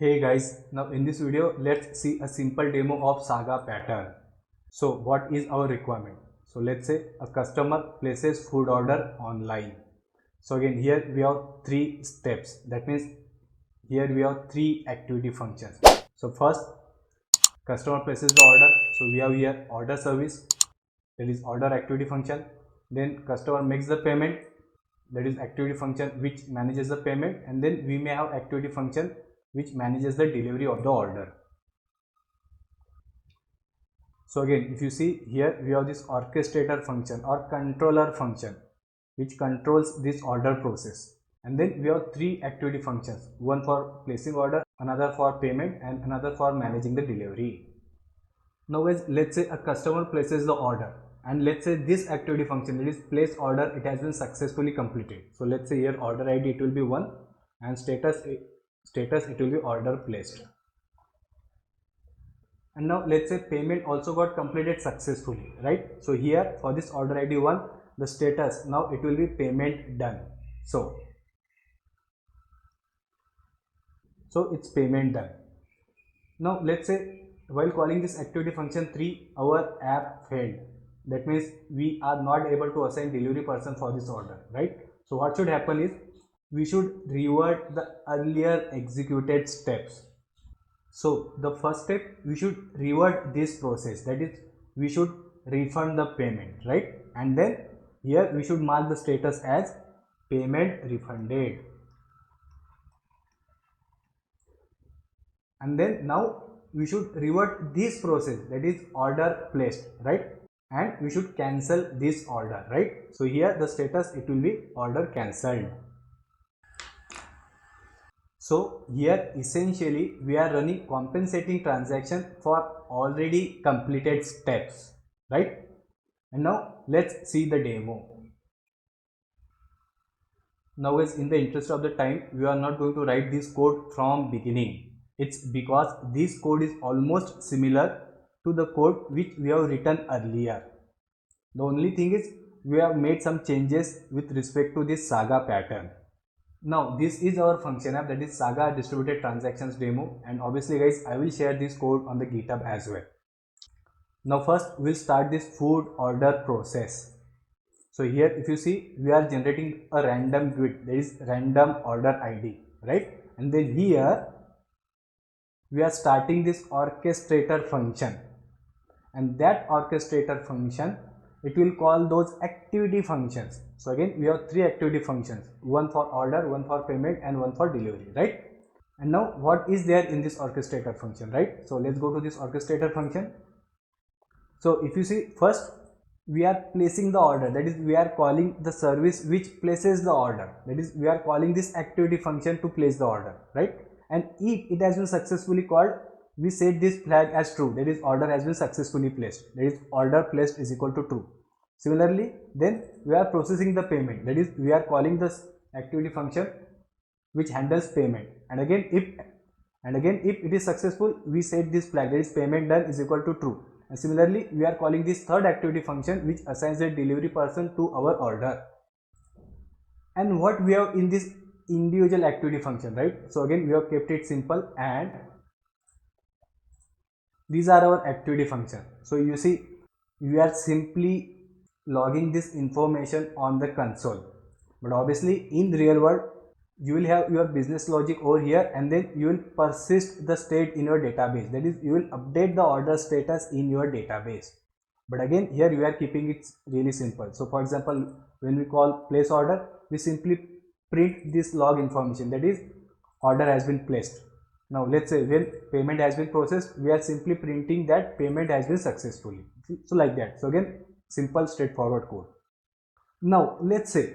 Hey guys, now in this video let's see a simple demo of SAGA pattern. So what is our requirement? So let's say a customer places food order online. So again here we have three steps. That means here we have three activity functions. So first, customer places the order. So we have here order service, that is order activity function. Then customer makes the payment, that is activity function which manages the payment, and then we may have activity function which manages the delivery of the order. So again, if you see here we have this orchestrator function or controller function which controls this order process, and then we have three activity functions, one for placing order, another for payment, and another for managing the delivery. Now guys, let's say a customer places the order, and let's say this activity function, that is place order, it has been successfully completed. So let's say here order ID it will be 1 and status it will be order placed. And now let's say payment also got completed successfully, right? So here for this order ID 1, the status now it will be payment done. So it's payment done. Now let's say while calling this activity function 3, our app failed. That means we are not able to assign delivery person for this order, right? So what should happen is we should revert the earlier executed steps. So the first step, we should revert this process, that is we should refund the payment, right? And then here we should mark the status as payment refunded. And then now we should revert this process, that is order placed, right? And we should cancel this order, right? So here the status it will be order cancelled. So here essentially we are running compensating transaction for already completed steps, right? And now let's see the demo. Now guys, in the interest of the time, we are not going to write this code from beginning. It's because this code is almost similar to the code which we have written earlier. The only thing is we have made some changes with respect to this SAGA pattern. Now this is our function app, that is SAGA Distributed Transactions demo, and obviously guys I will share this code on the GitHub as well. Now first we'll start this food order process. So here if you see we are generating a random GUID, that is random order ID, right? And then here we are starting this orchestrator function, and that orchestrator function it will call those activity functions. So again we have three activity functions, one for order, one for payment, and one for delivery, right? And now what is there in this orchestrator function, right? So let's go to this orchestrator function. So if you see, first we are placing the order, that is we are calling the service which places the order, that is we are calling this activity function to place the order, right? And if it has been successfully called, we set this flag as true, that is order has been successfully placed, that is order placed is equal to true. Similarly, then we are processing the payment, that is we are calling this activity function which handles payment, and again if it is successful, we set this flag, that is payment done is equal to true. And similarly we are calling this third activity function which assigns the delivery person to our order. And what we have in this individual activity function, right? So again we have kept it simple, and these are our activity function. So you see we are simply logging this information on the console, but obviously in real world you will have your business logic over here, and then you will persist the state in your database, that is you will update the order status in your database. But again here we are keeping it really simple. So for example, when we call place order, we simply print this log information, that is order has been placed. Now let's say when payment has been processed, we are simply printing that payment has been successfully. So like that. So again, simple straightforward code. Now let's say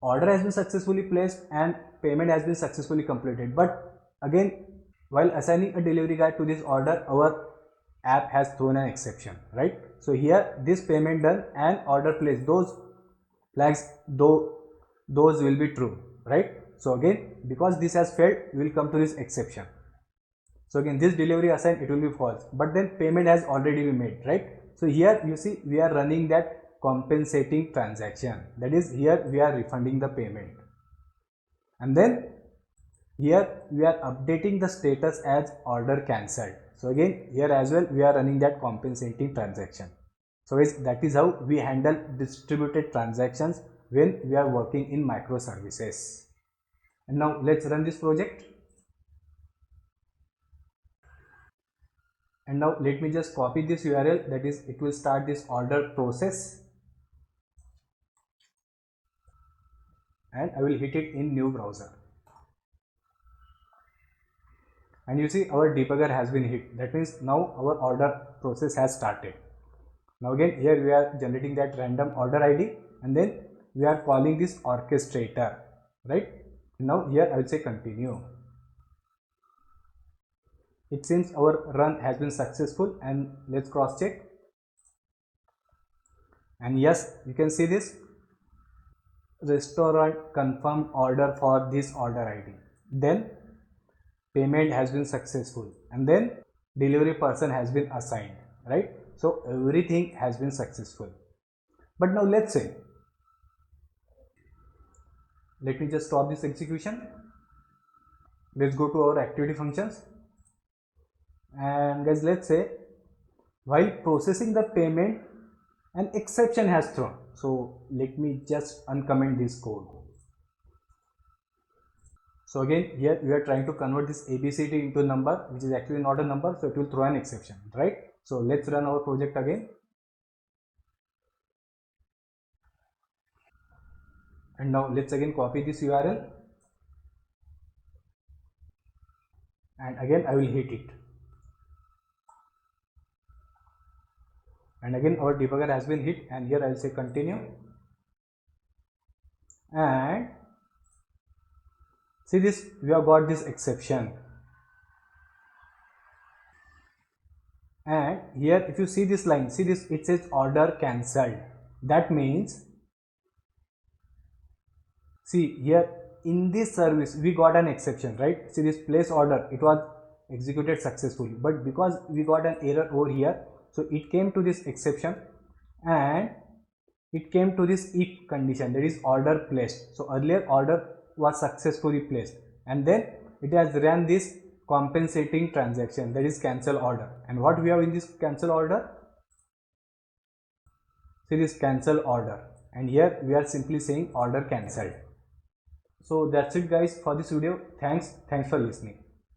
order has been successfully placed and payment has been successfully completed, but again while assigning a delivery guy to this order, our app has thrown an exception, right? So here this payment done and order placed, those flags those will be true, right? So again because this has failed, we will come to this exception. So again this delivery assigned, it will be false, but then payment has already been made, right? So here you see we are running that compensating transaction, that is here we are refunding the payment. And then Here we are updating the status as order cancelled. So again here as well we are running that compensating transaction. So that is how we handle distributed transactions when we are working in microservices. And now let's run this project. And now let me just copy this URL, that is it will start this order process, and I will hit it in new browser. And you see our debugger has been hit. That means now our order process has started. Now again here we are generating that random order ID, and then we are calling this orchestrator, right? Now here I will say continue. It seems our run has been successful, and let's cross check. And yes, you can see this restaurant confirmed order for this order ID. Then payment has been successful, and then delivery person has been assigned, right? So everything has been successful. But now let's say, let me just stop this execution. Let's go to our activity functions, and guys, let's say while processing the payment an exception has thrown. So let me just uncomment this code. So again here we are trying to convert this ABCD into a number, which is actually not a number, so it will throw an exception, right? So let's run our project again, and now let's again copy this URL, and again I will hit it, and again our debugger has been hit, and here I will say continue. And see this, we have got this exception. And here if you see this line, see this, it says order cancelled. That means, see here in this service we got an exception, right? See this place order, it was executed successfully, but because we got an error over here, so it came to this exception, and it came to this if condition, that is order placed. So earlier order was successfully placed, and then it has ran this compensating transaction, that is cancel order. And what we have in this cancel order? See this cancel order, and here we are simply saying order cancelled. So that's it guys for this video. Thanks for listening.